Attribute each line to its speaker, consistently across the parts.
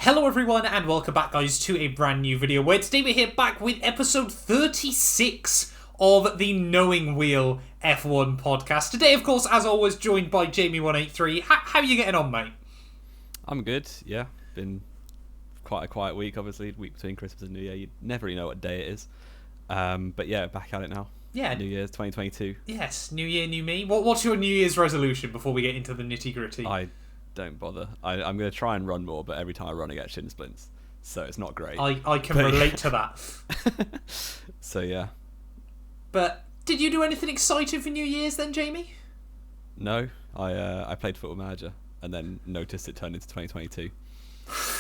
Speaker 1: Hello everyone and welcome back guys to a brand new video where today we're here back with episode 36 of the Knowing Wheel F1 podcast. Today of course as always joined by Jamie183. How are you getting on, mate?
Speaker 2: I'm good, yeah. Been quite a quiet week, obviously. Week between Christmas and New Year. You never really know what day it is. But yeah, back at it now.
Speaker 1: Yeah.
Speaker 2: New Year's 2022.
Speaker 1: Yes, New Year, New Me. What's your New Year's resolution before we get into the nitty gritty?
Speaker 2: I don't bother. I'm going to try and run more, but every time I run I get shin splints. So it's not great.
Speaker 1: I can relate to that.
Speaker 2: So yeah.
Speaker 1: But did you do anything exciting for New Year's then, Jamie?
Speaker 2: No, I played Football Manager and then noticed it turned into 2022.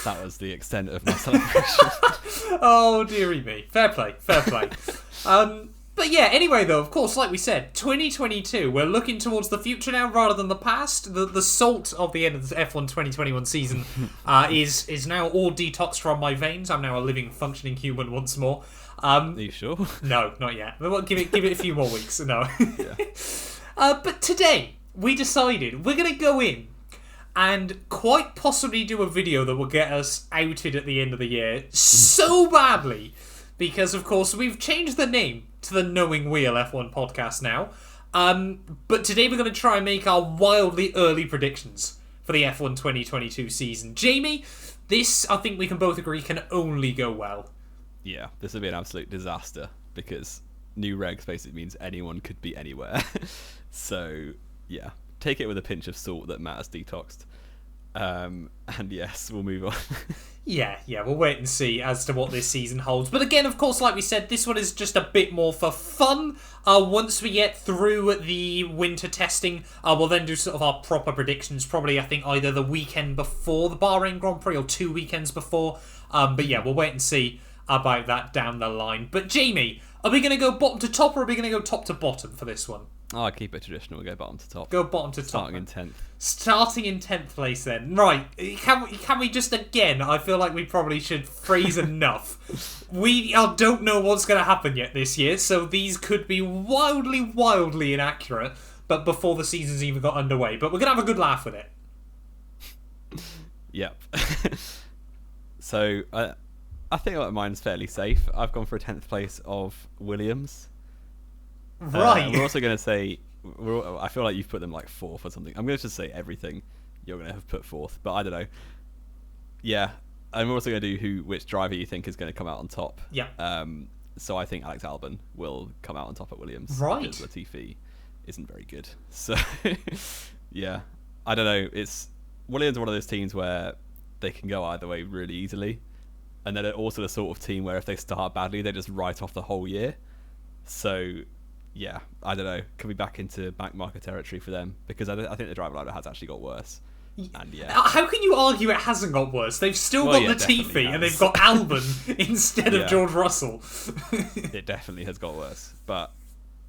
Speaker 2: That was the extent of my celebration.
Speaker 1: Oh, dearie me. Fair play, fair play. But yeah, anyway though, of course, like we said, 2022, we're looking towards the future now rather than the past. The salt of the end of the F1 2021 season is now all detoxed from my veins. I'm now a living, functioning human once more.
Speaker 2: Are you sure?
Speaker 1: No, not yet. Well, give it a few more weeks. No.
Speaker 2: Yeah.
Speaker 1: But today, we decided we're going to go in and quite possibly do a video that will get us outed at the end of the year so badly because, of course, we've changed the name to the Knowing Wheel F1 podcast now. But today we're going to try and make our wildly early predictions for the F1 2022 season. Jamie, this, I think we can both agree, can only go well.
Speaker 2: Yeah, this would be an absolute disaster because new regs basically means anyone could be anywhere. So, yeah, take it with a pinch of salt that Matt has detoxed. And yes, we'll move on. Yeah,
Speaker 1: we'll wait and see as to what this season holds. But again, of course, like we said, this one is just a bit more for fun. Once we get through the winter testing, we'll then do sort of our proper predictions, probably, I think, either the weekend before the Bahrain Grand Prix or 2 weekends before. But yeah, we'll wait and see about that down the line. But Jamie, are we going to go bottom to top or are we going to go top to bottom for this one?
Speaker 2: I'll keep it traditional. We'll go bottom to top.
Speaker 1: Go bottom to top.
Speaker 2: Starting in 10th.
Speaker 1: Starting in 10th place then. Right. Can we just again, I feel like we probably should phrase enough. We don't know what's going to happen yet this year, so these could be wildly inaccurate, but before the season's even got underway. But we're going to have a good laugh with it.
Speaker 2: Yep. So, I think mine's fairly safe. I've gone for a 10th place of Williams.
Speaker 1: Right.
Speaker 2: We're also going to say, I feel like you've put them like 4th or something. I'm going to just say everything you're going to have put 4th, but I don't know. Yeah, and we're also going to do which driver you think is going to come out on top.
Speaker 1: Yeah.
Speaker 2: So I think Alex Albon will come out on top at Williams.
Speaker 1: Right.
Speaker 2: Because Latifi isn't very good. So, yeah, I don't know. Williams are one of those teams where they can go either way really easily. And then they're also the sort of team where if they start badly, they just write off the whole year. So, yeah, I don't know. Can we back into back marker territory for them? Because I think the driver lineup has actually got worse. And yeah,
Speaker 1: how can you argue it hasn't got worse? They've still got Latifi and they've got Albon instead of George Russell.
Speaker 2: It definitely has got worse. But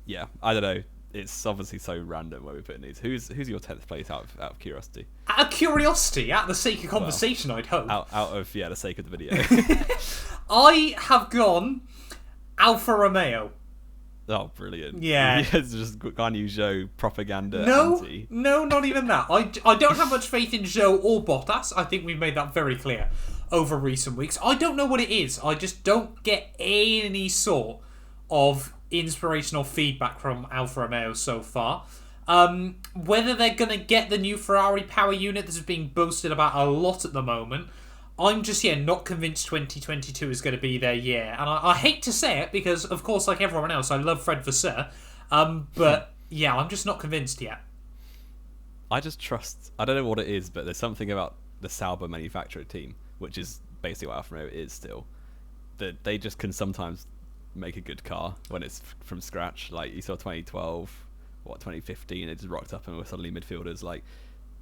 Speaker 2: yeah, I don't know. It's obviously so random where we put in these. Who's your 10th place out of curiosity?
Speaker 1: Out of curiosity, out of the sake of conversation, I'd hope.
Speaker 2: Out of the sake of the video.
Speaker 1: I have gone Alfa Romeo.
Speaker 2: Oh, brilliant.
Speaker 1: Yeah.
Speaker 2: It's just Guan Yu Zhou propaganda anti.
Speaker 1: No, not even that. I don't have much faith in Zhou or Bottas. I think we've made that very clear over recent weeks. I don't know what it is. I just don't get any sort of inspirational feedback from Alfa Romeo so far. Whether they're going to get the new Ferrari power unit that's being boasted about a lot at the moment, I'm just, not convinced 2022 is going to be their year. And I hate to say it because, of course, like everyone else, I love Fred Vasseur. But, yeah, I'm just not convinced yet.
Speaker 2: I just trust... I don't know what it is, but there's something about the Sauber manufacturer team, which is basically what Alfa Romeo is still, that they just can sometimes make a good car when it's from scratch. Like, you saw 2012, 2015, they just rocked up and were suddenly midfielders. Like,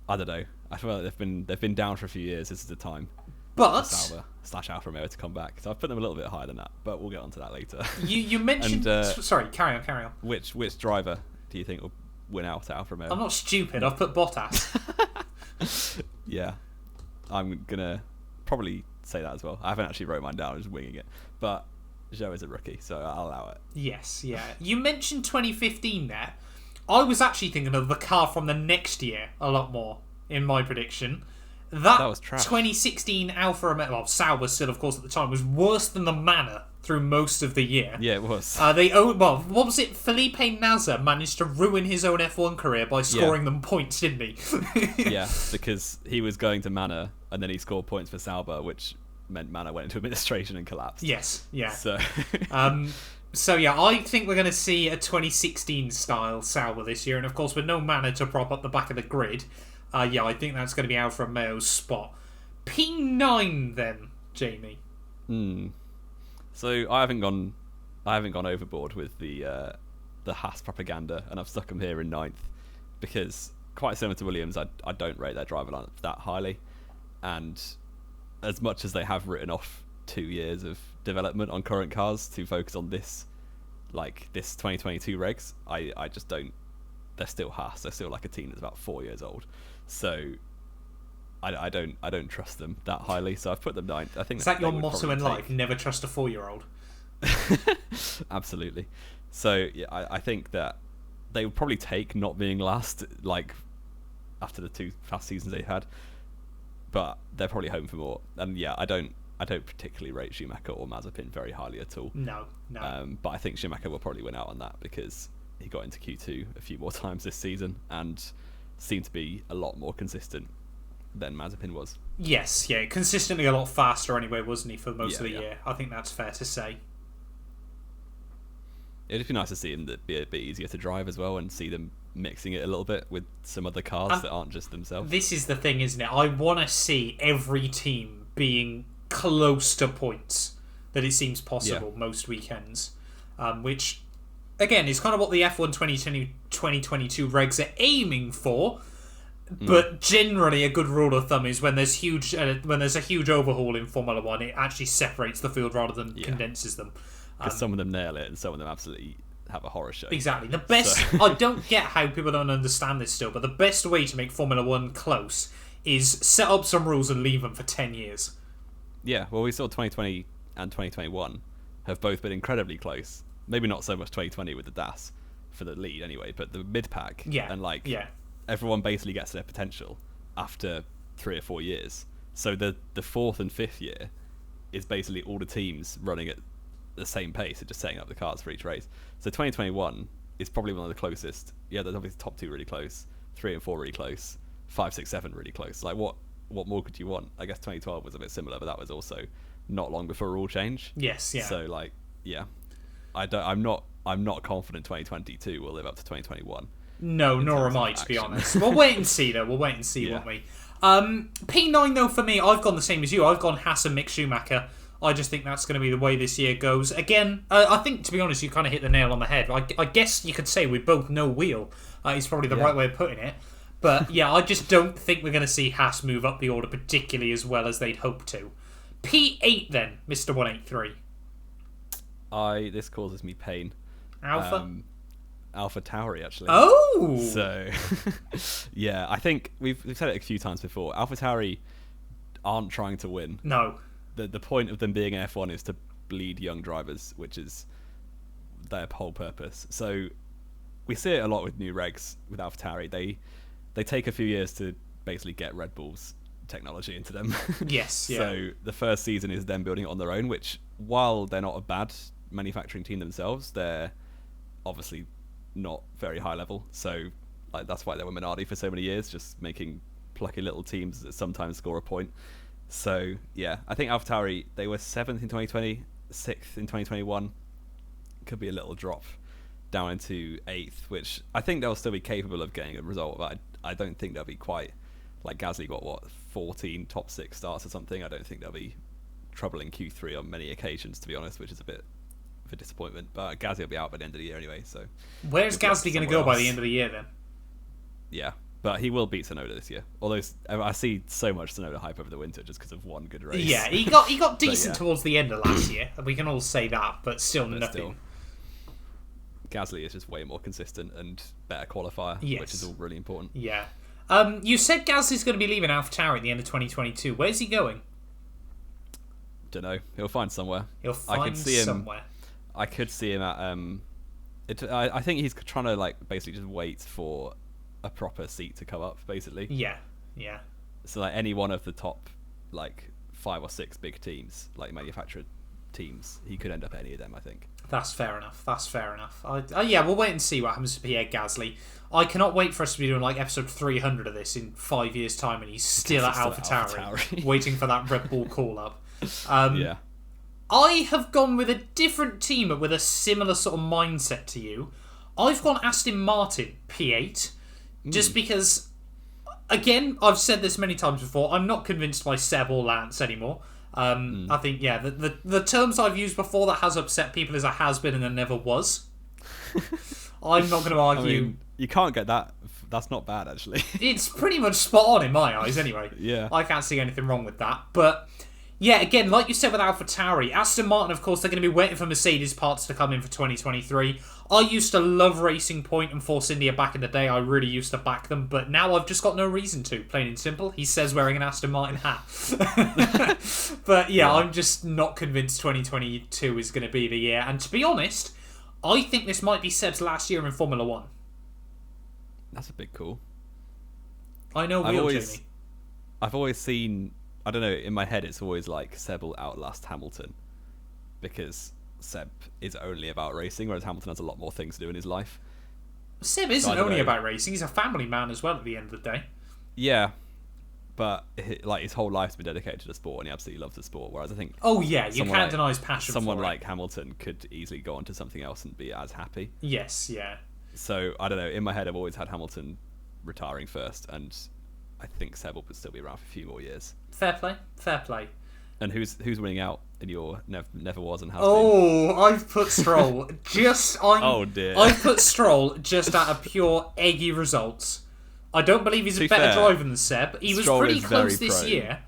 Speaker 2: I don't know. I feel like they've been down for a few years. This is the time.
Speaker 1: But
Speaker 2: Sauber / Alfa Romeo to come back. So I've put them a little bit higher than that, but we'll get onto that later.
Speaker 1: You mentioned... sorry, carry on.
Speaker 2: Which driver do you think will win out at Alfa Romeo?
Speaker 1: I'm not stupid. I've put Bottas.
Speaker 2: Yeah. I'm going to probably say that as well. I haven't actually wrote mine down. I'm just winging it. But Zhou is a rookie, so I'll allow it.
Speaker 1: Yes, yeah. You mentioned 2015 there. I was actually thinking of the car from the next year a lot more in my prediction. That
Speaker 2: was trash.
Speaker 1: 2016 Alfa Romeo, well, Sauber still, of course, at the time, was worse than the Manor through most of the year.
Speaker 2: Yeah, it was.
Speaker 1: What was it? Felipe Nasr managed to ruin his own F1 career by scoring them points, didn't he?
Speaker 2: Yeah, because he was going to Manor, and then he scored points for Sauber, which meant Manor went into administration and collapsed.
Speaker 1: Yes, yeah.
Speaker 2: So,
Speaker 1: So yeah, I think we're going to see a 2016 style Sauber this year, and of course with no Manor to prop up the back of the grid, yeah, I think that's going to be Alfa Romeo's spot. P9 then, Jamie.
Speaker 2: So I haven't gone overboard with the Haas propaganda, and I've stuck them here in 9th because, quite similar to Williams, I don't rate their driver lineup that highly, and as much as they have written off 2 years of development on current cars to focus on this 2022 regs, I just don't. They're still Haas. They're still like a team that's about 4 years old, so I don't trust them that highly. So I've put them 9th. I think
Speaker 1: is that your motto in life? Never trust a 4-year-old.
Speaker 2: Absolutely. So yeah, I think that they would probably take not being last, like after the 2 past seasons they had, but they're probably home for more. And yeah, I don't particularly rate Schumacher or Mazepin very highly at all.
Speaker 1: No.
Speaker 2: But I think Schumacher will probably win out on that because he got into Q2 a few more times this season and seemed to be a lot more consistent than Mazepin was.
Speaker 1: Yes, yeah, consistently a lot faster anyway, wasn't he, for most of the year? I think that's fair to say.
Speaker 2: It'd be nice to see him be a bit easier to drive as well, and see them mixing it a little bit with some other cars that aren't just themselves.
Speaker 1: This is the thing, isn't it? I want to see every team being close to points that it seems possible most weekends, which again is kind of what the F1 2022 regs are aiming for. But generally, a good rule of thumb is when there's a huge overhaul in Formula One, it actually separates the field rather than condenses them.
Speaker 2: Because some of them nail it, and some of them absolutely have a horror show.
Speaker 1: Exactly. The best. I don't get how people don't understand this still, but the best way to make Formula One close is set up some rules and leave them for 10 years.
Speaker 2: Yeah. Well, we saw 2020 and 2021 have both been incredibly close. Maybe not so much 2020 with the DAS for the lead anyway, but the mid pack everyone basically gets their potential after 3 or 4 years. So the 4th and 5th year is basically all the teams running at the same pace and just setting up the cars for each race. So 2021 is probably one of the closest. Yeah, there's obviously top 2 really close, 3 and 4 really close, 5, 6, 7 really close. Like what more could you want? I guess 2012 was a bit similar, but that was also not long before rule change.
Speaker 1: Yes, yeah.
Speaker 2: So I'm not confident 2022 will live up to 2021.
Speaker 1: No, nor am I, to be honest. We'll wait and see, though. Won't we? P9, though, for me, I've gone the same as you. I've gone Haas and Mick Schumacher. I just think that's going to be the way this year goes. Again, I think, to be honest, you kind of hit the nail on the head. I guess you could say we both no wheel is probably the right way of putting it. But, yeah, I just don't think we're going to see Haas move up the order particularly as well as they'd hope to. P8, then, Mr. 183.
Speaker 2: This causes me pain. Alpha Tauri, actually.
Speaker 1: Oh!
Speaker 2: So, yeah, I think we've said it a few times before. Alpha Tauri aren't trying to win.
Speaker 1: No.
Speaker 2: The point of them being in F1 is to bleed young drivers, which is their whole purpose. So we see it a lot with new regs with Alpha Tauri. They take a few years to basically get Red Bull's technology into them.
Speaker 1: Yes, yeah.
Speaker 2: So the first season is them building it on their own, which, while they're not a bad manufacturing team themselves, they're obviously not very high level. So that's why they were Minardi for so many years, just making plucky little teams that sometimes score a point. So yeah, I think AlphaTauri, they were 7th in 2020, 6th in 2021. Could be a little drop down into 8th, which I think they'll still be capable of getting a result, but I don't think they'll be quite like Gasly got 14 top 6 starts or something. I don't think they'll be troubling Q3 on many occasions, to be honest, which is a bit of a disappointment. But Gasly will be out by the end of the year anyway. So
Speaker 1: where's Gasly going to go by the end of the year then?
Speaker 2: Yeah, but he will beat Tsunoda this year. Although I see so much Tsunoda hype over the winter just because of one good race.
Speaker 1: Yeah, he got decent towards the end of last year. We can all say that, but still nothing. Still,
Speaker 2: Gasly is just way more consistent and better qualifier, which is all really important.
Speaker 1: Yeah. You said Gasly's going to be leaving AlphaTauri at the end of 2022. Where's he going?
Speaker 2: Don't know. He'll find somewhere.
Speaker 1: Somewhere.
Speaker 2: I could see him at. I think he's trying to basically just wait for a proper seat to come up, basically.
Speaker 1: Yeah.
Speaker 2: So like any one of the top like 5 or 6 big teams, like manufacturer teams, he could end up at any of them, I think.
Speaker 1: That's fair enough. Yeah, we'll wait and see what happens to Pierre Gasly. I cannot wait for us to be doing like episode 300 of this in 5 years' time, and he's still at AlphaTauri, waiting for that Red Bull call-up.
Speaker 2: Yeah.
Speaker 1: I have gone with a different team, but with a similar sort of mindset to you. I've gone Aston Martin P8, just because, again, I've said this many times before, I'm not convinced by Seb or Lance anymore. I think, yeah, the terms I've used before that has upset people is a has-been and a never was. I'm not going to argue.
Speaker 2: I mean, you can't get that. That's not bad, actually.
Speaker 1: It's pretty much spot on in my eyes, anyway.
Speaker 2: Yeah.
Speaker 1: I can't see anything wrong with that. But, yeah, again, like you said with AlphaTauri, Aston Martin, of course, they're going to be waiting for Mercedes parts to come in for 2023. I used to love Racing Point and Force India back in the day. I really used to back them, but now I've just got no reason to, plain and simple. He says wearing an Aston Martin hat. But, yeah, I'm just not convinced 2022 is going to be the year. And to be honest, I think this might be Seb's last year in Formula 1.
Speaker 2: That's a big call.
Speaker 1: I know, Jamie.
Speaker 2: I've always seen, I don't know, in my head it's always like Seb will outlast Hamilton, because Seb is only about racing, whereas Hamilton has a lot more things to do in his life.
Speaker 1: Seb isn't only about racing, he's a family man as well at the end of the day.
Speaker 2: Yeah, but like his whole life's been dedicated to the sport, and he absolutely loves the sport, whereas I think...
Speaker 1: Oh yeah, you can't deny his passion for it.
Speaker 2: Someone like Hamilton could easily go on to something else and be as happy.
Speaker 1: Yes, yeah.
Speaker 2: So, I don't know, in my head I've always had Hamilton retiring first, and I think Seb will still be around for a few more years.
Speaker 1: Fair play.
Speaker 2: And who's winning out in your never was and has
Speaker 1: been? I've put Stroll.
Speaker 2: Oh dear.
Speaker 1: I've put Stroll just out of pure eggy results. I don't believe he's a better driver than Seb. He was pretty close this year.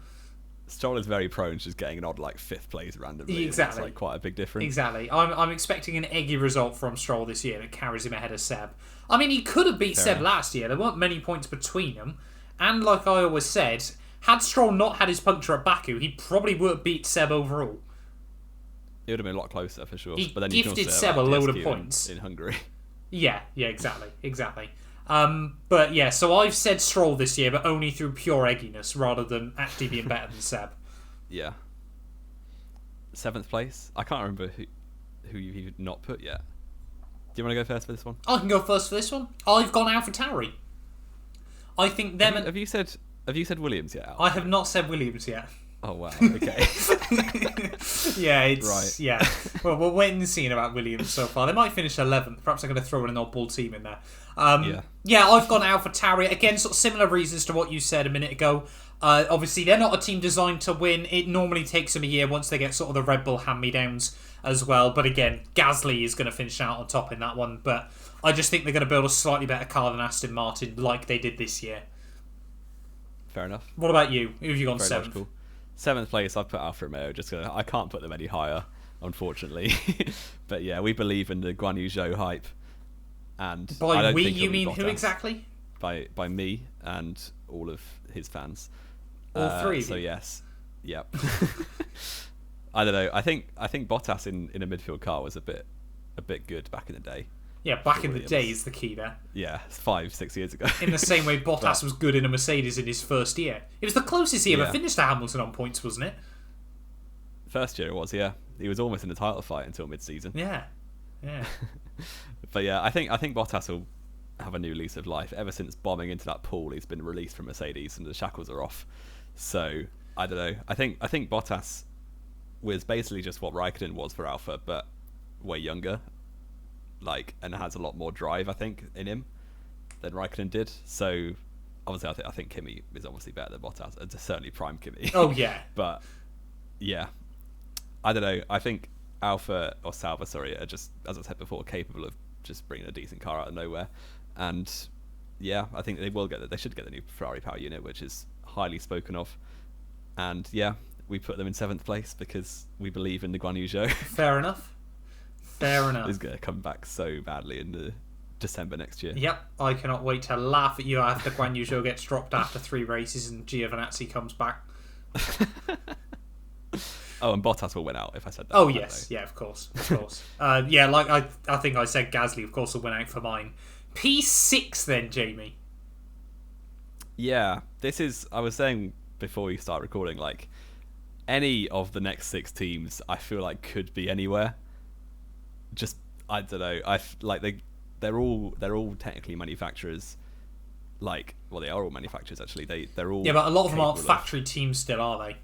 Speaker 2: Stroll is very prone to just getting an odd like 5th place randomly.
Speaker 1: Exactly.
Speaker 2: It's like quite a big difference.
Speaker 1: Exactly. I'm expecting an eggy result from Stroll this year that carries him ahead of Seb. I mean, he could have beat Seb last year. There weren't many points between them. And like I always said, had Stroll not had his puncture at Baku, he probably would have beat Seb overall.
Speaker 2: It would have been a lot closer for sure.
Speaker 1: He
Speaker 2: but then
Speaker 1: gifted Seb a load of points
Speaker 2: in Hungary.
Speaker 1: Yeah, exactly. But yeah, so I've said Stroll this year, but only through pure egginess rather than actually being better than Seb.
Speaker 2: Yeah. 7th place. I can't remember who you've not put yet. Do you want to go first for this one?
Speaker 1: I can go first for this one. I've gone AlphaTauri. I think them.
Speaker 2: Have you said Williams yet?
Speaker 1: I have not said Williams yet.
Speaker 2: Oh wow. Okay.
Speaker 1: Yeah, it's
Speaker 2: right.
Speaker 1: Yeah. Well, we're waiting and seeing about Williams so far. They might finish 11th. Perhaps I'm going to throw in an oddball team in there. Yeah, I've gone AlphaTauri again. Sort of similar reasons to what you said a minute ago. Obviously, they're not a team designed to win. It normally takes them a year once they get sort of the Red Bull hand-me-downs as well. But again, Gasly is going to finish out on top in that one. But I just think they're going to build a slightly better car than Aston Martin, like they did this year.
Speaker 2: Fair enough.
Speaker 1: What about you? Who have you gone 7th?
Speaker 2: Logical. 7th place, I've put Alfa Romeo. I can't put them any higher, unfortunately. But yeah, we believe in the Guan Yu Zhou hype. And
Speaker 1: by we, you mean who exactly?
Speaker 2: By me and all of his fans.
Speaker 1: All 3 of
Speaker 2: so
Speaker 1: you?
Speaker 2: Yes. Yep. I don't know. I think Bottas in a midfield car was a bit good back in the day.
Speaker 1: Yeah, back in the day is the key there.
Speaker 2: Yeah, 5-6 years ago.
Speaker 1: In the same way Bottas was good in a Mercedes in his first year. It was the closest he ever finished to Hamilton on points, wasn't it?
Speaker 2: First year it was, yeah. He was almost in the title fight until mid-season.
Speaker 1: Yeah.
Speaker 2: But yeah, I think Bottas will have a new lease of life. Ever since bombing into that pool, he's been released from Mercedes and the shackles are off. So, I don't know. I think Bottas was basically just what Raikkonen was for Alpha, but way younger. And has a lot more drive, I think, in him than Raikkonen did. So, obviously, I think Kimi is obviously better than Bottas. It's certainly prime Kimi.
Speaker 1: Oh, yeah.
Speaker 2: But, yeah. I don't know. I think Alpha, or Sauber, are just, as I said before, capable of just bringing a decent car out of nowhere. And, yeah, I think they should get the new Ferrari power unit, which is highly spoken of. And, yeah, we put them in 7th place because we believe in the Guan Yu Zhou.
Speaker 1: Fair enough.
Speaker 2: Is going to come back so badly in the December next year.
Speaker 1: Yep, I cannot wait to laugh at you after Guan Yu Zhou gets dropped after 3 races and Giovinazzi comes back.
Speaker 2: Oh, and Bottas will win out if I said that.
Speaker 1: Oh, yes. Yeah, of course. Yeah, like I think I said Gasly, of course, will win out for mine. P6 then, Jamie.
Speaker 2: Yeah, this is. I was saying before we start recording, like any of the next 6 teams, I feel like could be anywhere. Just I don't know. They're all technically manufacturers. Like, well, they are all manufacturers actually. They're all.
Speaker 1: Yeah, but a lot of them aren't factory teams still, are they?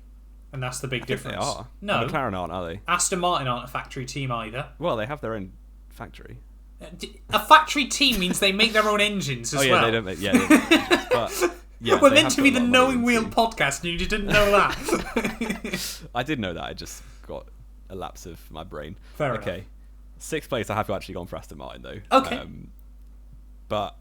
Speaker 1: And that's the big difference.
Speaker 2: They are.
Speaker 1: No,
Speaker 2: McLaren aren't, are they?
Speaker 1: Aston Martin aren't a factory team either.
Speaker 2: Well, they have their own factory.
Speaker 1: A factory team means they make their own engines as well.
Speaker 2: They don't make. Yeah, they don't make engines, but yeah,
Speaker 1: we're meant to be the Knowing Wheel podcast, and you didn't know that.
Speaker 2: I did know that. I just got a lapse of my brain.
Speaker 1: Fair enough.
Speaker 2: Okay, 6th place. I have actually gone for Aston Martin though.
Speaker 1: Okay.
Speaker 2: But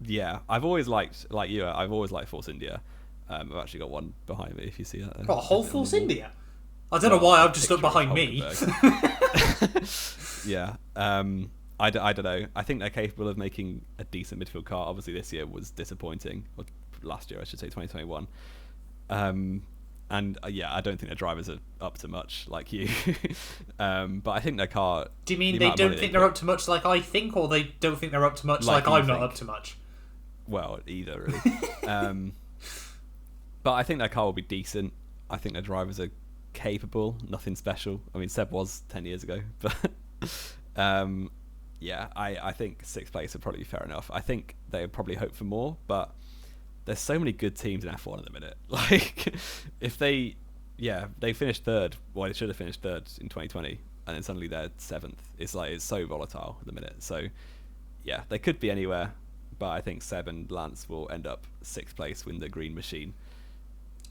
Speaker 2: yeah, I've always liked, like you. I've always liked Force India. I've actually got one behind me. If you see that. There.
Speaker 1: What, a whole Force India? I don't know why I've just looked behind me.
Speaker 2: Yeah. I don't know. I think they're capable of making a decent midfield car. Obviously, this year was disappointing. Or last year, I should say, 2021. And yeah, I don't think their drivers are up to much like you. But I think their car...
Speaker 1: Do you mean they don't think they're up to much like I think, or they don't think they're up to much like I'm not up to much?
Speaker 2: Well, either, really. But I think their car will be decent. I think their drivers are capable. Nothing special. I mean, Seb was 10 years ago. But yeah, I think 6th place would probably be fair enough. I think they would probably hope for more, but there's so many good teams in F1 at the minute. Like, if they finished 3rd, well, they should have finished 3rd in 2020, and then suddenly they're 7th. It's so volatile at the minute. So, yeah, they could be anywhere, but I think Seb and Lance will end up 6th place with the green machine.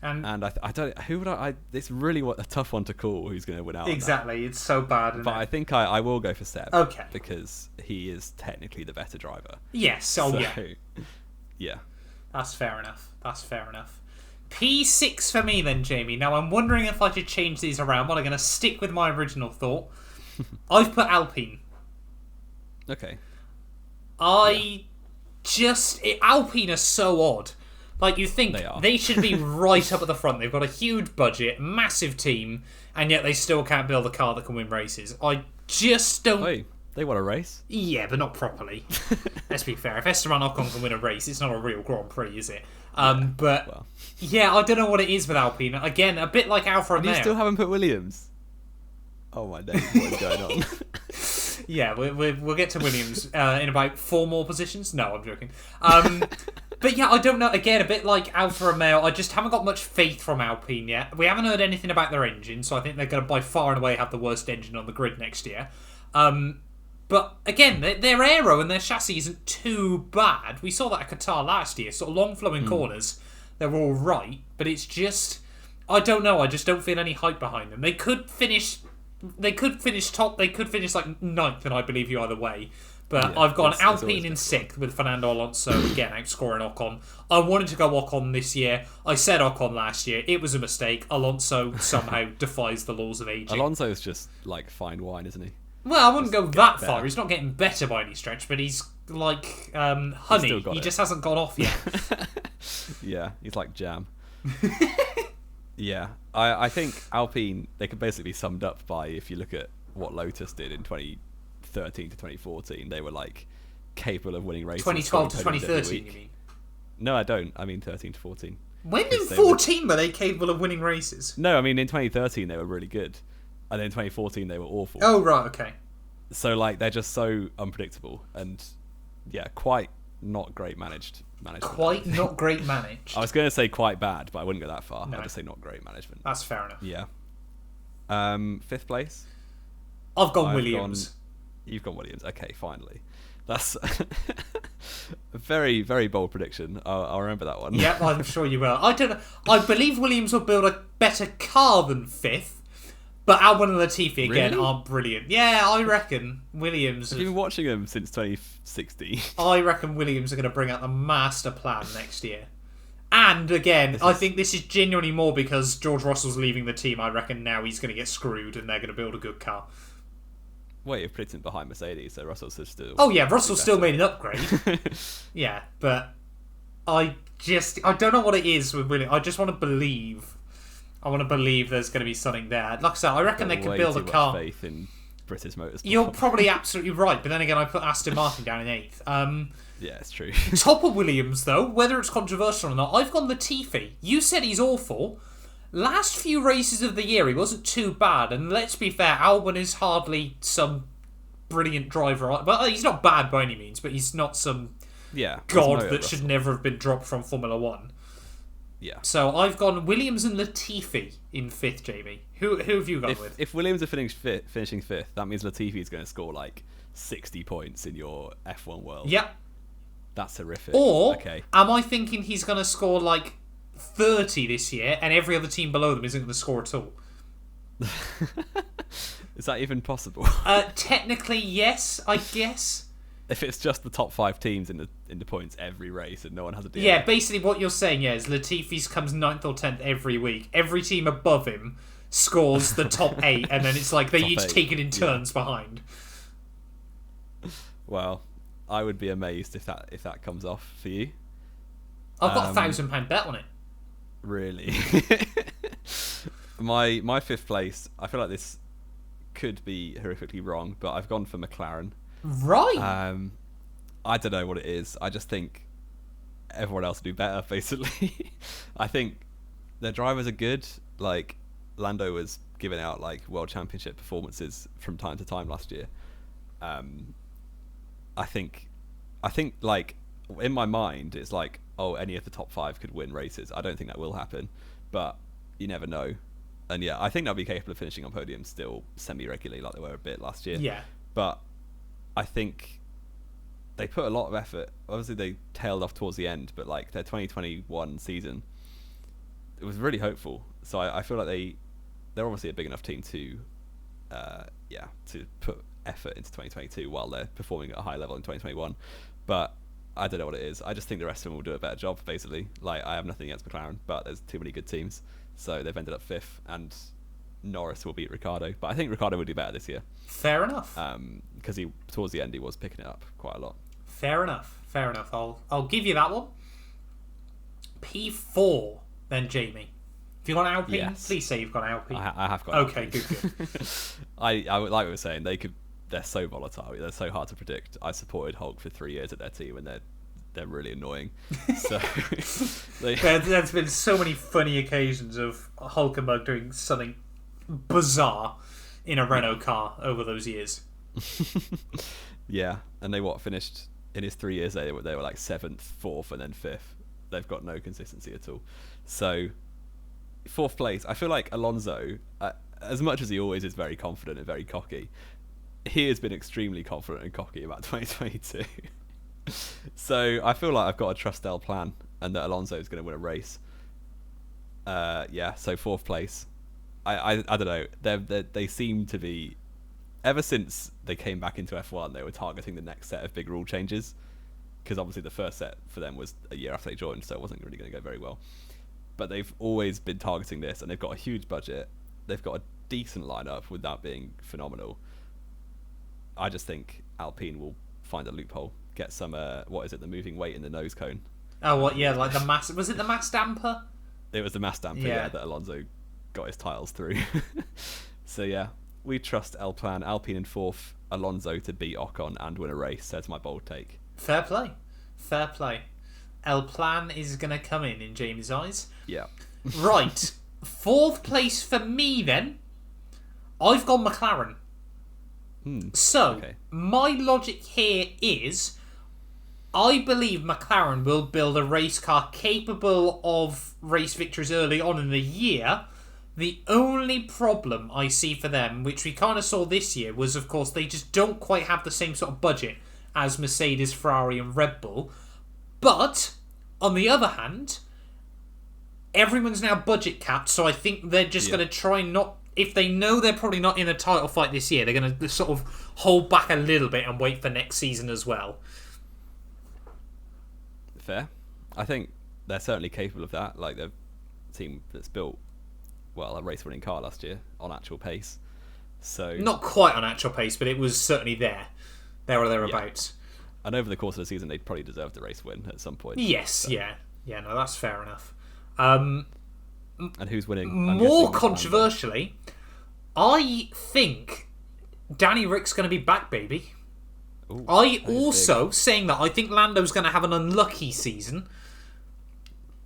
Speaker 2: And I don't. Who would I? It's really a tough one to call. Who's going to win out?
Speaker 1: Exactly, it's so bad.
Speaker 2: But I think I will go for Seb.
Speaker 1: Okay.
Speaker 2: Because he is technically the better driver.
Speaker 1: Yes. Oh, so, yeah.
Speaker 2: Yeah.
Speaker 1: That's fair enough. P6 for me then, Jamie. Now I'm wondering if I should change these around, but I'm going to stick with my original thought. I've put Alpine.
Speaker 2: Okay.
Speaker 1: Alpine are so odd. Like, you think they should be right up at the front. They've got a huge budget, massive team, and yet they still can't build a car that can win races. I just don't...
Speaker 2: Wait, they won a race?
Speaker 1: Yeah, but not properly. Let's be fair. If Esteban Ocon can win a race, it's not a real Grand Prix, is it? Yeah, I don't know what it is with Alpine. Again, a bit like Alfa Romeo.
Speaker 2: You still haven't put Williams? Oh my days, what is going on?
Speaker 1: Yeah, we'll get to Williams in about 4 more positions. No, I'm joking. But yeah, I don't know. Again, a bit like Alfa Romeo, I just haven't got much faith from Alpine yet. We haven't heard anything about their engine, so I think they're going to by far and away have the worst engine on the grid next year. But again, their aero and their chassis isn't too bad. We saw that at Qatar last year. Sort of long flowing corners, they're all right. But it's just, I don't know. I just don't feel any hype behind them. They could finish top. They could finish like 9th, and I believe you either way. But yeah, I've gone Alpine in 6th with Fernando Alonso again outscoring Ocon. I wanted to go Ocon this year. I said Ocon last year. It was a mistake. Alonso somehow defies the laws of aging.
Speaker 2: Alonso's just like fine wine, isn't he?
Speaker 1: Well, I wouldn't go that far. He's not getting better by any stretch, but he's like honey. He just hasn't got off yet.
Speaker 2: Yeah, he's like jam. Yeah, I think Alpine, they could basically be summed up by, if you look at what Lotus did in 2013 to 2014, they were like capable of winning races.
Speaker 1: 2012 to 2013, you mean?
Speaker 2: No, I don't. I mean 13 to 14.
Speaker 1: When in 14 were they capable of winning races?
Speaker 2: No, I mean in 2013 they were really good, and then in 2014 they were awful.
Speaker 1: Oh right, okay.
Speaker 2: So like they're just so unpredictable, and yeah, quite not great management.
Speaker 1: Quite not great managed.
Speaker 2: I was going to say quite bad, but I wouldn't go that far.
Speaker 1: No.
Speaker 2: I'd just say not great management.
Speaker 1: That's fair enough.
Speaker 2: Yeah. 5th place?
Speaker 1: I've gone Williams.
Speaker 2: You've gone Williams. Okay, finally. That's a very, very bold prediction. I'll remember that one.
Speaker 1: Yeah, I'm sure you will. I don't know. I believe Williams will build a better car than 5th. But Albon and Latifi again aren't brilliant. Yeah, I reckon Williams...
Speaker 2: Have you been watching them since 2016?
Speaker 1: I reckon Williams are going to bring out the master plan next year. And again, I think this is genuinely more because George Russell's leaving the team. I reckon now he's going to get screwed and they're going to build a good car.
Speaker 2: Well, you've put him behind Mercedes, so Russell's still...
Speaker 1: Oh yeah, Russell still made an upgrade. Yeah, but I don't know what it is with Williams. I just want to believe... I want to believe there's going to be something there. Like I said, I reckon they could build a car.
Speaker 2: Faith in British Motorsport.
Speaker 1: You're probably absolutely right, but then again, I put Aston Martin down in 8th.
Speaker 2: Yeah, it's true.
Speaker 1: Top of Williams, though, whether it's controversial or not, I've gone Latifi. You said he's awful. Last few races of the year, he wasn't too bad, and let's be fair, Albon is hardly some brilliant driver. Well, he's not bad by any means, but he's not some god that should never have been dropped from Formula 1.
Speaker 2: Yeah.
Speaker 1: So I've gone Williams and Latifi in 5th, Jamie. Who have you gone with?
Speaker 2: If Williams are finishing 5th, that means Latifi is going to score like 60 points in your F1 world.
Speaker 1: Yep.
Speaker 2: That's horrific.
Speaker 1: Or am I thinking he's going to score like 30 this year and every other team below them isn't going to score at all?
Speaker 2: Is that even possible?
Speaker 1: Technically, yes, I guess.
Speaker 2: If it's just the top 5 teams in the points every race and no one has a deal.
Speaker 1: Yeah, basically what you're saying is Latifi's comes 9th or 10th every week. Every team above him scores the top 8 and then it's like they each take it in turns behind.
Speaker 2: Well, I would be amazed if that comes off for you.
Speaker 1: I've got £1,000 bet on it.
Speaker 2: Really? my 5th place, I feel like this could be horrifically wrong, but I've gone for McLaren.
Speaker 1: Right.
Speaker 2: I don't know what it is. I just think everyone else will do better, basically. I think their drivers are good. Like, Lando was giving out like World Championship performances from time to time last year. I think like in my mind it's like, oh, any of the top 5 could win races. I don't think that will happen, but you never know. And yeah, I think they'll be capable of finishing on podiums still semi-regularly like they were a bit last year.
Speaker 1: Yeah.
Speaker 2: But I think they put a lot of effort. Obviously they tailed off towards the end, but like their 2021 season, it was really hopeful. So I feel like they're obviously a big enough team to put effort into 2022 while they're performing at a high level in 2021. But I don't know what it is. I just think the rest of them will do a better job, basically. Like, I have nothing against McLaren, but there's too many good teams. So they've ended up 5th, and Norris will beat Ricciardo. But I think Ricciardo will do better this year.
Speaker 1: Fair enough.
Speaker 2: Because towards the end, he was picking it up quite a lot.
Speaker 1: Fair enough. I'll give you that one. P4, then, Jamie. Have you got Alpine?
Speaker 2: Yes.
Speaker 1: Please say you've got Alpine.
Speaker 2: I have got
Speaker 1: Okay,
Speaker 2: Alpine.
Speaker 1: good.
Speaker 2: I like we were saying, they're so volatile. They're so hard to predict. I supported Hulk for 3 years at their team, and they're really annoying. So
Speaker 1: there's been so many funny occasions of Hulkenberg doing something bizarre in a Renault car over those years.
Speaker 2: Yeah, and they finished in his 3 years. They were like 7th, 4th, and then 5th. They've got no consistency at all. So 4th place, I feel like Alonso, as much as he always is very confident and very cocky, he has been extremely confident and cocky about 2022. So I feel like I've got a trust L plan and that Alonso is going to win a race. So 4th place. I don't know. They seem to be, ever since they came back into F1, they were targeting the next set of big rule changes. Because obviously the first set for them was a year after they joined, so it wasn't really going to go very well. But they've always been targeting this, and they've got a huge budget. They've got a decent lineup without being phenomenal. I just think Alpine will find a loophole, get some the moving weight in the nose cone.
Speaker 1: Oh, what? Yeah, like the mass. Was it the mass damper?
Speaker 2: It was the mass damper, that Alonso got his titles through. So yeah, we trust Alpine in 4th, Alonso to beat Ocon and win a race. That's my bold take.
Speaker 1: Fair play. El Plan is going to come in Jamie's eyes.
Speaker 2: Yeah.
Speaker 1: Right. 4th place for me then. I've gone McLaren. My logic here is I believe McLaren will build a race car capable of race victories early on in the year. The only problem I see for them, which we kind of saw this year, was of course they just don't quite have the same sort of budget as Mercedes, Ferrari and Red Bull. But, on the other hand, everyone's now budget capped, so I think they're just going to try not... If they know they're probably not in a title fight this year, they're going to sort of hold back a little bit and wait for next season as well.
Speaker 2: Fair. I think they're certainly capable of that. Like, the team that's built, a race-winning car last year on actual pace. So
Speaker 1: not quite on actual pace, but it was certainly there or thereabouts.
Speaker 2: Yeah. And over the course of the season, they'd probably deserved a race win at some point.
Speaker 1: Yes, so. Yeah, no, that's fair enough.
Speaker 2: And who's winning?
Speaker 1: More controversially, I think Danny Rick's going to be back, baby.
Speaker 2: Ooh,
Speaker 1: I also, saying that, I think Lando's going to have an unlucky season.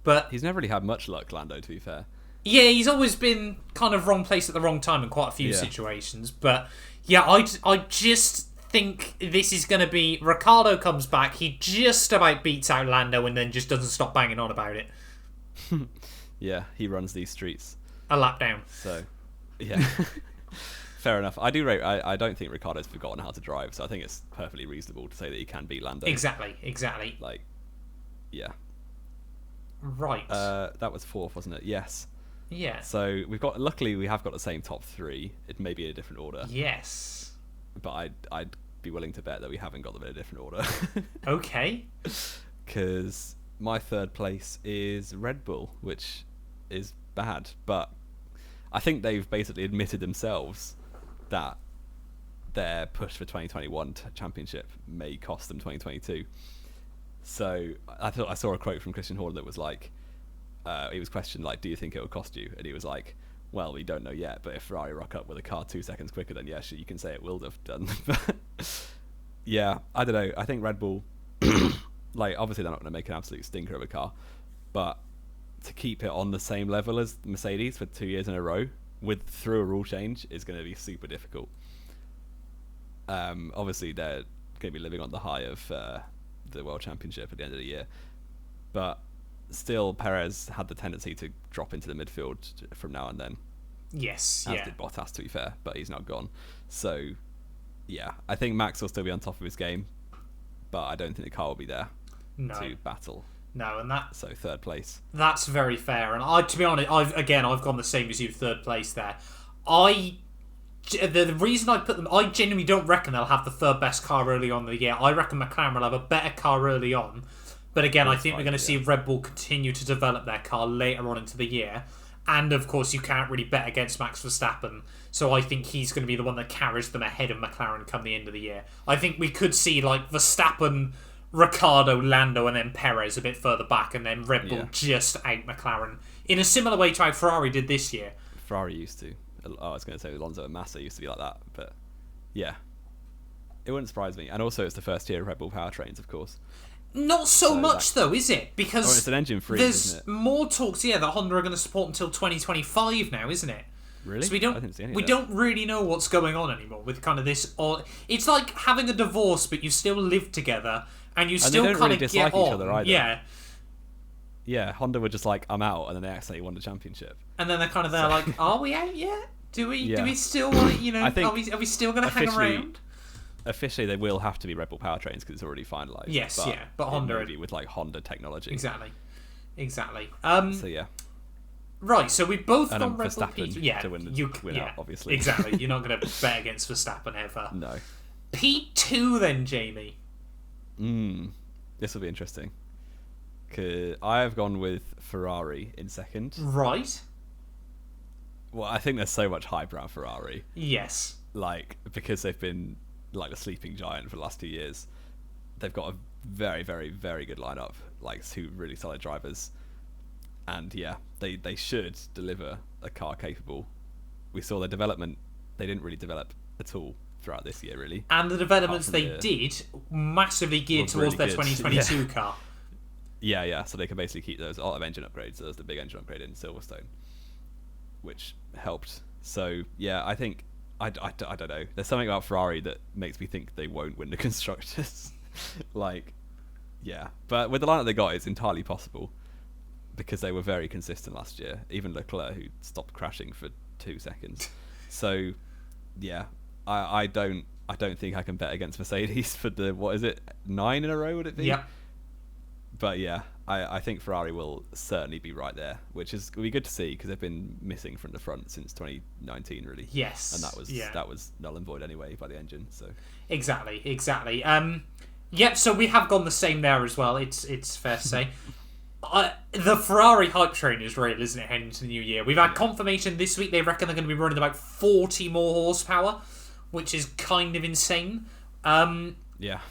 Speaker 1: But
Speaker 2: he's never really had much luck, Lando, to be fair.
Speaker 1: Yeah, he's always been kind of wrong place at the wrong time in quite a few situations. But yeah, I just think this is going to be... Ricciardo comes back, he just about beats out Lando and then just doesn't stop banging on about it.
Speaker 2: Yeah, he runs these streets.
Speaker 1: A lap down.
Speaker 2: So, yeah. Fair enough. I don't think Ricciardo's forgotten how to drive, so I think it's perfectly reasonable to say that he can beat Lando.
Speaker 1: Exactly.
Speaker 2: Like, yeah.
Speaker 1: Right.
Speaker 2: That was fourth, wasn't it? Yes.
Speaker 1: Yeah.
Speaker 2: So luckily we have got the same top three. It may be in a different order.
Speaker 1: Yes.
Speaker 2: But I'd be willing to bet that we haven't got them in a different order.
Speaker 1: Okay.
Speaker 2: Because my third place is Red Bull, which is bad. But I think they've basically admitted themselves that their push for 2021 championship may cost them 2022. So I saw a quote from Christian Horner that was like, he was questioned, like, do you think it will cost you? And he was like, well, we don't know yet, but if Ferrari rock up with a car 2 seconds quicker, then yeah, sure, you can say it will have done. Yeah, I don't know. I think Red Bull, like, obviously they're not going to make an absolute stinker of a car, but to keep it on the same level as Mercedes for 2 years in a row through a rule change is going to be super difficult. Obviously they're going to be living on the high of the World Championship at the end of the year, but still Perez had the tendency to drop into the midfield from now and then.
Speaker 1: Yes,
Speaker 2: as did Bottas, to be fair, but he's now gone. So yeah, I think Max will still be on top of his game, but I don't think the car will be there to battle.
Speaker 1: No, and that...
Speaker 2: So third place.
Speaker 1: That's very fair, and to be honest, I've gone the same as you, third place there. The reason I put them... I genuinely don't reckon they'll have the third best car early on in the year. I reckon McLaren will have a better car early on. But again, I think we're going to see Red Bull continue to develop their car later on into the year. And of course, you can't really bet against Max Verstappen. So I think he's going to be the one that carries them ahead of McLaren come the end of the year. I think we could see like Verstappen, Ricciardo, Lando, and then Perez a bit further back. And then Red Bull just out McLaren. In a similar way to how Ferrari did this year.
Speaker 2: Ferrari used to. I was going to say Alonso and Massa used to be like that. But yeah, it wouldn't surprise me. And also it's the first year of Red Bull powertrains, of course.
Speaker 1: Not so much, though, is it? Because
Speaker 2: it's an engine free,
Speaker 1: there's
Speaker 2: isn't it?
Speaker 1: more talks, that Honda are going to support until 2025 now, isn't it?
Speaker 2: Really?
Speaker 1: So
Speaker 2: I didn't see any
Speaker 1: we
Speaker 2: of that.
Speaker 1: don't really know what's going on anymore with kind of this... It's like having a divorce, but you still live together, and you still kind of
Speaker 2: dislike
Speaker 1: get
Speaker 2: each
Speaker 1: on.
Speaker 2: other either.
Speaker 1: Yeah.
Speaker 2: Yeah, Honda were just like, I'm out, and then they accidentally won the championship.
Speaker 1: And then they're kind of there like, are we out yet? Do we still want to,
Speaker 2: I think
Speaker 1: are we still going to hang around?
Speaker 2: Officially, they will have to be Red Bull powertrains because it's already finalised.
Speaker 1: Yes, but Honda...
Speaker 2: Maybe with like Honda technology.
Speaker 1: Exactly.
Speaker 2: So yeah.
Speaker 1: Right, so we've both
Speaker 2: and
Speaker 1: gone Red Bull
Speaker 2: P2 to win out, obviously.
Speaker 1: Exactly, you're not going to bet against Verstappen ever.
Speaker 2: No.
Speaker 1: P2 then, Jamie.
Speaker 2: This will be interesting. Cause I've gone with Ferrari in second.
Speaker 1: Right.
Speaker 2: Well, I think there's so much hype around Ferrari.
Speaker 1: Yes.
Speaker 2: Like, because they've been like the sleeping giant for the last 2 years. They've got a very, very, very good lineup. Like, two really solid drivers. And yeah, they should deliver a car capable. We saw their development. They didn't really develop at all throughout this year, really.
Speaker 1: And the developments they did massively geared towards their 2022 car.
Speaker 2: Yeah. So they can basically keep those. A lot of engine upgrades. So there's the big engine upgrade in Silverstone, which helped. So yeah, I think I don't know. There's something about Ferrari that makes me think they won't win the constructors. Like, yeah, but with the lineup they got, it's entirely possible because they were very consistent last year. Even Leclerc, who stopped crashing for 2 seconds. So yeah, I don't think I can bet against Mercedes for the, what is it, 9 in a row, would it be?
Speaker 1: Yeah.
Speaker 2: But yeah, I think Ferrari will certainly be right there, which will be good to see because they've been missing from the front since 2019, really.
Speaker 1: Yes.
Speaker 2: And that was null and void anyway by the engine. So
Speaker 1: exactly. Yep. So we have gone the same there as well. It's fair to say. The Ferrari hype train is real, isn't it? Heading into the new year, we've had confirmation this week. They reckon they're going to be running about 40 more horsepower, which is kind of insane.
Speaker 2: Yeah.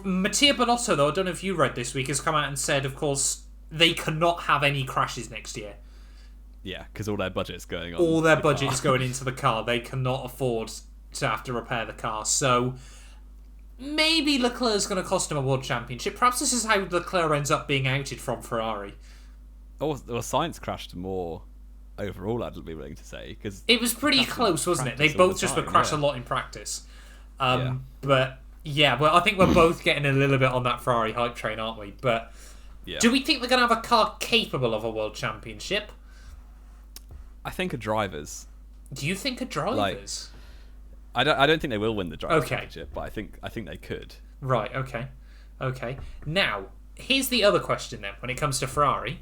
Speaker 1: Mattia Binotto, though, I don't know if you read this week, has come out and said, of course, they cannot have any crashes next year.
Speaker 2: Yeah, because all their budget's going on.
Speaker 1: All their budget is going into the car. They cannot afford to have to repair the car. So maybe Leclerc's going to cost him a world championship. Perhaps this is how Leclerc ends up being outed from Ferrari.
Speaker 2: Or Sainz crashed more overall, I'd be willing to say. Cause
Speaker 1: it was pretty close, wasn't it? They both just would crash a lot in practice. But yeah, well, I think we're both getting a little bit on that Ferrari hype train, aren't we? But do we think they're going to have a car capable of a world championship?
Speaker 2: I think a drivers.
Speaker 1: Do you think a drivers?
Speaker 2: I don't think they will win the drivers championship, but I think they could.
Speaker 1: Right. Okay. Now, here's the other question then. When it comes to Ferrari,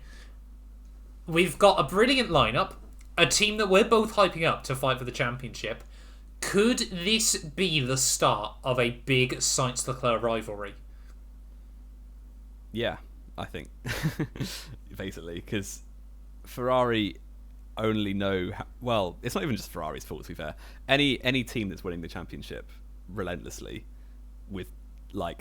Speaker 1: we've got a brilliant lineup, a team that we're both hyping up to fight for the championship. Could this be the start of a big Sainz-Leclerc rivalry?
Speaker 2: Yeah, I think. Basically, because Ferrari only know... well, it's not even just Ferrari's fault, to be fair. Any team that's winning the championship relentlessly, with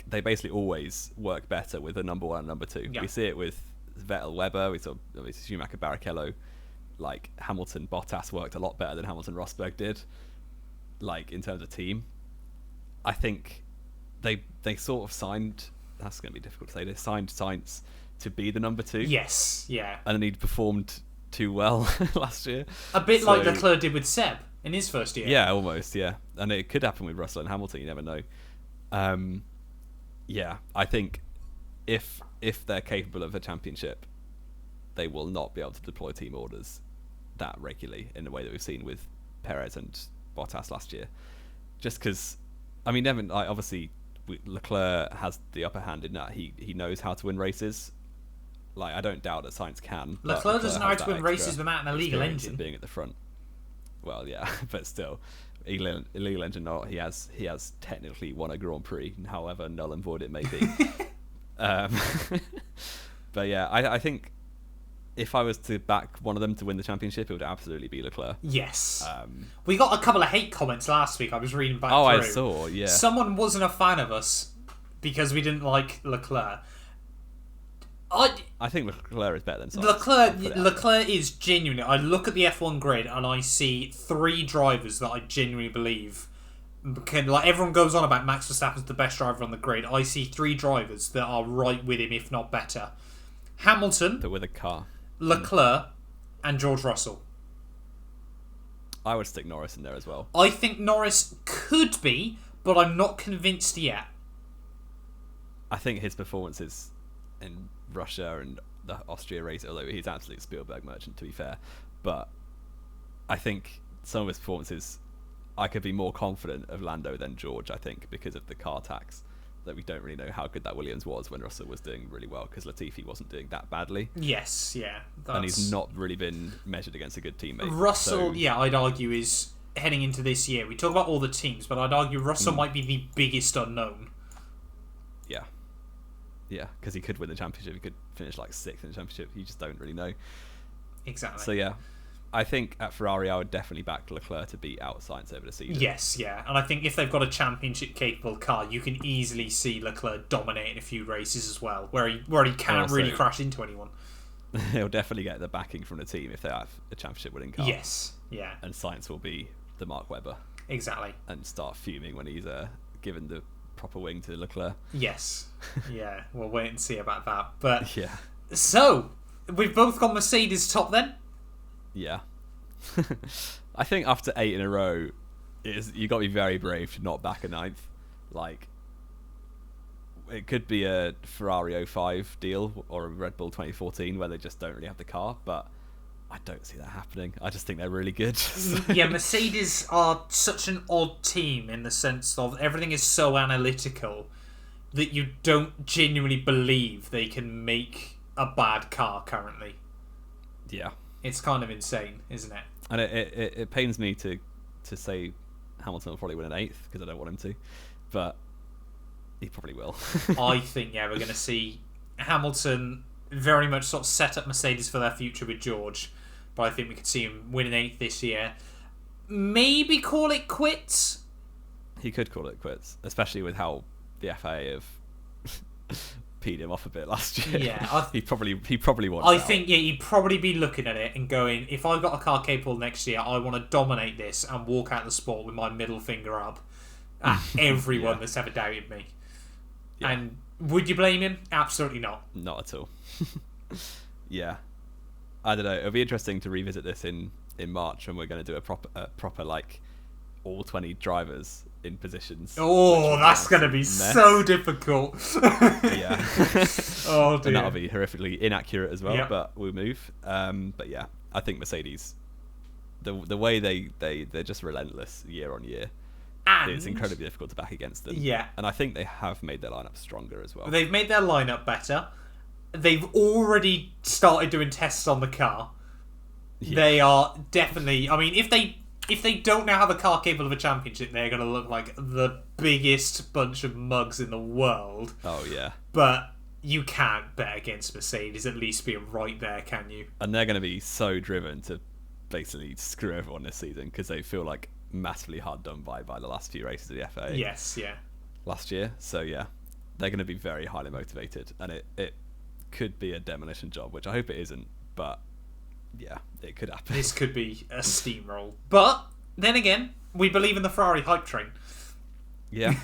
Speaker 2: they basically always work better with a number one and number two. Yeah. We see it with Vettel, Webber, we saw obviously Schumacher, Barrichello. Hamilton, Bottas worked a lot better than Hamilton, Rosberg did. In terms of team, I think they sort of signed. That's going to be difficult to say. They signed Sainz to be the number two.
Speaker 1: Yes, yeah.
Speaker 2: And then he performed too well last year.
Speaker 1: A bit like Leclerc did with Seb in his first year.
Speaker 2: Yeah, almost. Yeah, and it could happen with Russell and Hamilton. You never know. Yeah, I think if they're capable of a championship, they will not be able to deploy team orders that regularly in the way that we've seen with Perez and Bottas last year. Just because, obviously Leclerc has the upper hand in that he knows how to win races. I don't doubt that Sainz can.
Speaker 1: Leclerc doesn't know how to win races without an illegal engine.
Speaker 2: Being at the front. Well, yeah, but still, illegal engine. Not he has technically won a Grand Prix, however null and void it may be. But yeah, I think if I was to back one of them to win the championship, it would absolutely be Leclerc.
Speaker 1: Yes. We got a couple of hate comments last week. I was reading back through.
Speaker 2: I saw, yeah.
Speaker 1: Someone wasn't a fan of us because we didn't like Leclerc.
Speaker 2: I think Leclerc is better than Sainz.
Speaker 1: Leclerc is genuinely... I look at the F1 grid and I see 3 drivers that I genuinely believe can... everyone goes on about Max Verstappen's the best driver on the grid. I see 3 drivers that are right with him, if not better. Hamilton...
Speaker 2: but with a car.
Speaker 1: Leclerc and George Russell.
Speaker 2: I would stick Norris in there as well.
Speaker 1: I think Norris could be, but I'm not convinced yet.
Speaker 2: I think his performances in Russia and the Austria race, although he's absolute Spielberg merchant, to be fair, but I think some of his performances, I could be more confident of Lando than George, I think, because of the car tax. That we don't really know how good that Williams was when Russell was doing really well, because Latifi wasn't doing that badly.
Speaker 1: Yes, yeah.
Speaker 2: And he's not really been measured against a good teammate.
Speaker 1: Russell, I'd argue, is heading into this year. We talk about all the teams, but I'd argue Russell might be the biggest unknown.
Speaker 2: Yeah. Yeah, because he could win the championship. He could finish 6th in the championship. You just don't really know.
Speaker 1: Exactly.
Speaker 2: So yeah, I think at Ferrari I would definitely back Leclerc to beat out Sainz over the season.
Speaker 1: Yes, yeah. And I think if they've got a championship-capable car, you can easily see Leclerc dominating a few races as well, where he can't really crash into anyone.
Speaker 2: He'll definitely get the backing from the team if they have a championship-winning car.
Speaker 1: Yes, yeah.
Speaker 2: And Sainz will be the Mark Webber.
Speaker 1: Exactly.
Speaker 2: And start fuming when he's given the proper wing to Leclerc.
Speaker 1: Yes. Yeah, we'll wait and see about that. But
Speaker 2: yeah.
Speaker 1: So, we've both got Mercedes top then?
Speaker 2: Yeah. I think after 8 in a row, you got to be very brave to not back a 9th. It could be a Ferrari 05 deal or a Red Bull 2014 where they just don't really have the car, but I don't see that happening. I just think they're really good.
Speaker 1: Yeah, Mercedes are such an odd team in the sense of everything is so analytical that you don't genuinely believe they can make a bad car currently.
Speaker 2: Yeah.
Speaker 1: It's kind of insane, isn't it?
Speaker 2: And it pains me to say Hamilton will probably win an 8th because I don't want him to, but he probably will.
Speaker 1: I think, we're going to see Hamilton very much sort of set up Mercedes for their future with George, but I think we could see him win an 8th this year. Maybe call it quits?
Speaker 2: He could call it quits, especially with how the FIA have peed him off a bit last year.
Speaker 1: Yeah,
Speaker 2: he probably wants.
Speaker 1: I think he'd probably be looking at it and going, if I got a car capable next year, I want to dominate this and walk out the sport with my middle finger up at everyone that's ever doubted me. Yeah. And would you blame him? Absolutely not.
Speaker 2: Not at all. Yeah, I don't know. It'll be interesting to revisit this in March when we're going to do a proper like all 20 drivers in positions.
Speaker 1: Oh, that's going to be so difficult.
Speaker 2: Yeah.
Speaker 1: Oh dear.
Speaker 2: And that'll be horrifically inaccurate as well.
Speaker 1: Yep.
Speaker 2: But we'll move. But yeah, I think Mercedes, the way they're just relentless year on year. And it's incredibly difficult to back against them.
Speaker 1: Yeah.
Speaker 2: And I think they have made their lineup stronger as well.
Speaker 1: They've made their lineup better. They've already started doing tests on the car. Yeah. They are definitely... I mean, if they don't now have a car capable of a championship, they're going to look like the biggest bunch of mugs in the world.
Speaker 2: Oh, yeah.
Speaker 1: But you can't bet against Mercedes, at least being right there, can you?
Speaker 2: And they're going to be so driven to basically screw everyone this season because they feel like massively hard done by the last few races of the FA.
Speaker 1: Yes, yeah.
Speaker 2: Last year. So, yeah, they're going to be very highly motivated. And it could be a demolition job, which I hope it isn't. But, yeah, it could happen.
Speaker 1: This could be a steamroll. But, then again, we believe in the Ferrari hype train.
Speaker 2: Yeah.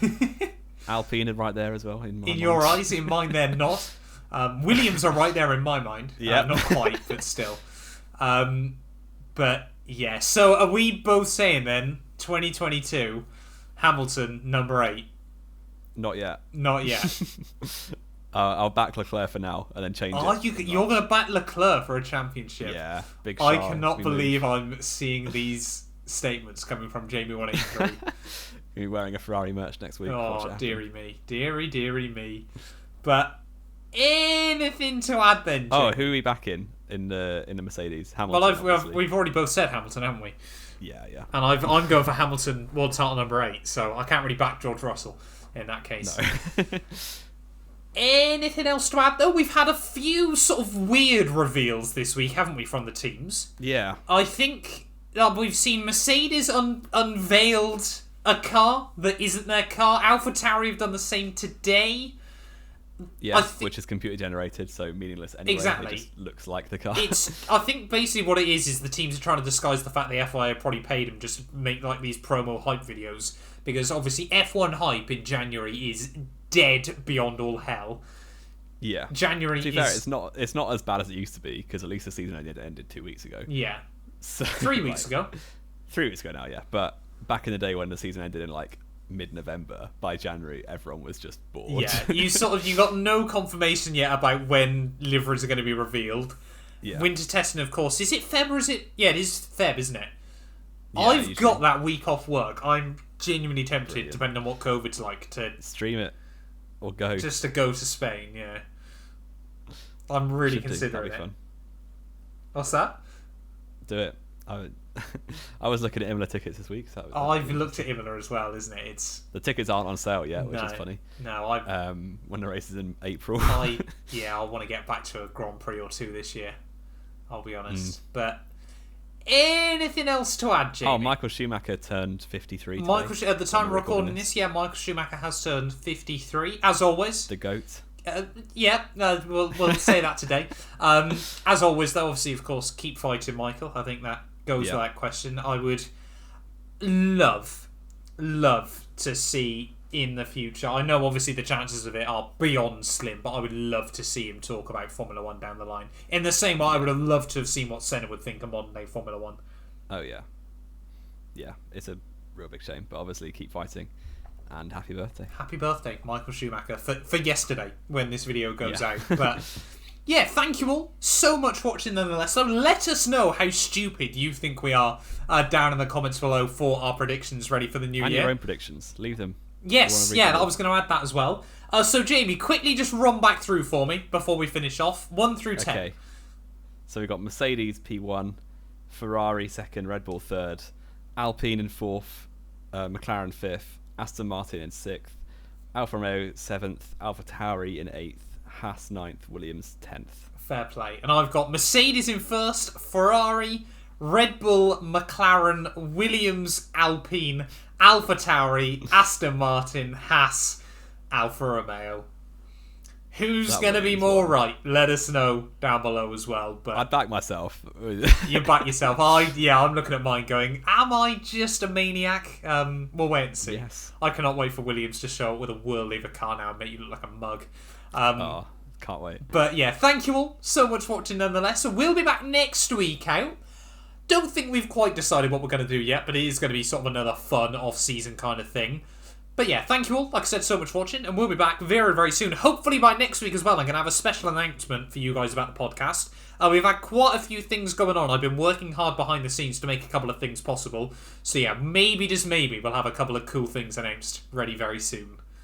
Speaker 2: Alpine are right there as well. In
Speaker 1: your eyes, in mine they're not. Williams are right there in my mind.
Speaker 2: Yeah.
Speaker 1: Not quite, but still. But, yeah. So, are we both saying then, 2022, Hamilton, number 8?
Speaker 2: Not yet.
Speaker 1: Not yet.
Speaker 2: I'll back Leclerc for now and then change it.
Speaker 1: You're going to back Leclerc for a championship?
Speaker 2: Yeah, big
Speaker 1: I cannot believe I'm seeing these statements coming from Jamie 183.
Speaker 2: You'll be wearing a Ferrari merch next week.
Speaker 1: Oh, dearie me. Dearie me. But anything to add then, Jim?
Speaker 2: Oh, who are we backing in the Mercedes? Hamilton.
Speaker 1: Well, we've already both said Hamilton, haven't we?
Speaker 2: Yeah.
Speaker 1: And I'm going for Hamilton world title number 8, so I can't really back George Russell in that case.
Speaker 2: No.
Speaker 1: Anything else to add, though? We've had a few sort of weird reveals this week, haven't we, from the teams?
Speaker 2: Yeah.
Speaker 1: I think we've seen Mercedes unveiled a car that isn't their car. AlphaTauri have done the same today.
Speaker 2: Yeah, which is computer generated, so meaningless anyway.
Speaker 1: Exactly.
Speaker 2: It just looks like the car.
Speaker 1: I think basically what it is the teams are trying to disguise the fact the FIA probably paid them just to make like these promo hype videos, because obviously F1 hype in January is dead beyond all hell.
Speaker 2: Yeah.
Speaker 1: January
Speaker 2: to be fair, it's not as bad as it used to be, because at least the season ended 2 weeks ago.
Speaker 1: Yeah.
Speaker 2: So,
Speaker 1: 3 weeks ago.
Speaker 2: 3 weeks ago now, yeah. But back in the day when the season ended in like mid-November, by January everyone was just bored.
Speaker 1: Yeah, you got no confirmation yet about when liveries are going to be revealed.
Speaker 2: Yeah.
Speaker 1: Winter testing, of course. Is it Feb or is it... Yeah, it is Feb, isn't it?
Speaker 2: Yeah,
Speaker 1: I've got that week off work. I'm genuinely tempted, depending on what COVID's like, to...
Speaker 2: Stream it. Or go.
Speaker 1: Just to go to Spain, yeah. I'm really considering it. Fun. What's that?
Speaker 2: Do it. I was looking at Imola tickets this week. So
Speaker 1: I've looked at Imola as well, isn't it?
Speaker 2: The tickets aren't on sale yet, which is funny.
Speaker 1: No,
Speaker 2: when the race is in April.
Speaker 1: I want to get back to a Grand Prix or two this year. I'll be honest. But anything else to add, Jamie?
Speaker 2: Oh, Michael Schumacher turned 53 today.
Speaker 1: At the time of recording this, Michael Schumacher has turned 53, as always.
Speaker 2: The GOAT.
Speaker 1: We'll say that today. As always, though, obviously, of course, keep fighting, Michael. I think that goes without question. I would love to see in the future. I know, obviously, the chances of it are beyond slim, but I would love to see him talk about Formula 1 down the line. In the same way, I would have loved to have seen what Senna would think of modern-day Formula 1.
Speaker 2: Oh, yeah. Yeah, it's a real big shame, but obviously keep fighting. And happy birthday.
Speaker 1: Happy birthday, Michael Schumacher, for yesterday when this video goes out. But yeah, thank you all so much for watching nonetheless. So let us know how stupid you think we are down in the comments below for our predictions ready for the new year.
Speaker 2: And your own predictions. Leave them.
Speaker 1: Yes, I was going to add that as well. So Jamie, quickly just run back through for me before we finish off. 1 through 10. Okay.
Speaker 2: So we've got Mercedes P1, Ferrari 2nd, Red Bull 3rd, Alpine in 4th, McLaren 5th, Aston Martin in 6th, Alfa Romeo 7th, AlphaTauri in 8th, Haas 9th, Williams 10th.
Speaker 1: Fair play. And I've got Mercedes in 1st, Ferrari, Red Bull, McLaren, Williams, Alpine, AlphaTauri, Aston Martin, Haas, Alfa Romeo. Who's
Speaker 2: That
Speaker 1: going to be
Speaker 2: Williams
Speaker 1: more
Speaker 2: one.
Speaker 1: right? Let us know down below as well. But
Speaker 2: I'd back myself.
Speaker 1: you back yourself. I'm looking at mine going, am I just a maniac? We'll wait and see.
Speaker 2: Yes.
Speaker 1: I cannot wait for Williams to show up with a world leaver car now and make you look like a mug.
Speaker 2: Oh, can't wait.
Speaker 1: But yeah, thank you all so much for watching nonetheless. So we'll be back next week out. Don't think we've quite decided what we're going to do yet, but it is going to be sort of another fun off-season kind of thing. But yeah, thank you all, like I said, so much for watching, and we'll be back very, very soon. Hopefully by next week as well, I'm going to have a special announcement for you guys about the podcast. We've had quite a few things going on. I've been working hard behind the scenes to make a couple of things possible. So yeah, maybe, just maybe, we'll have a couple of cool things announced ready very soon.